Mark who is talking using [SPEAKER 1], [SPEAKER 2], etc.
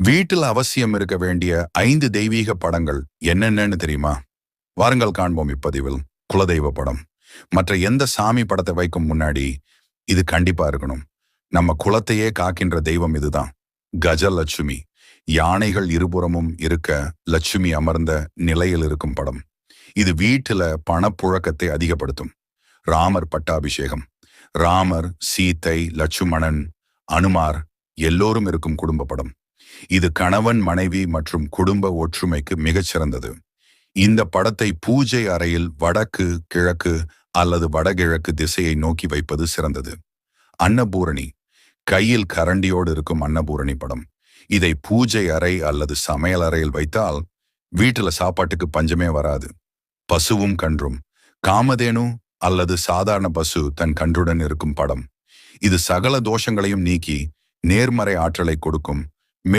[SPEAKER 1] வீட்டில் அவசியம் இருக்க வேண்டிய 5 தெய்வீக படங்கள் என்னென்னன்னு தெரியுமா? வாருங்கள் காண்போம் இப்பதிவில். குலதெய்வ படம். மற்ற எந்த சாமி படத்தை வைக்கும் முன்னாடி இது கண்டிப்பா இருக்கணும். நம்ம குலத்தையே காக்கின்ற தெய்வம் இதுதான். கஜலட்சுமி. யானைகள் இருபுறமும் இருக்க லட்சுமி அமர்ந்த நிலையில் இருக்கும் படம். இது வீட்டுல பணப்புழக்கத்தை அதிகப்படுத்தும். ராமர் பட்டாபிஷேகம். ராமர், சீத்தை, லட்சுமணன், அனுமார் எல்லோரும் இருக்கும் குடும்ப படம். இது கணவன், மனைவி மற்றும் குடும்ப ஒற்றுமைக்கு மிகச்சிறந்தது. இந்த படத்தை பூஜை அறையில் வடக்கு, கிழக்கு அல்லது வடகிழக்கு திசையை நோக்கி வைப்பது சிறந்தது. அன்னபூரணி. கையில் கரண்டியோடு இருக்கும் அன்னபூரணி படம். இதை பூஜை அறை அல்லது சமையல் அறையில் வைத்தால் வீட்டுல சாப்பாட்டுக்கு பஞ்சமே வராது. பசுவும் கன்றும். காமதேனு அல்லது சாதாரண பசு தன் கன்றுடன் இருக்கும் படம். இது சகல தோஷங்களையும் நீக்கி நேர்மறை ஆற்றலை கொடுக்கும். மேலும்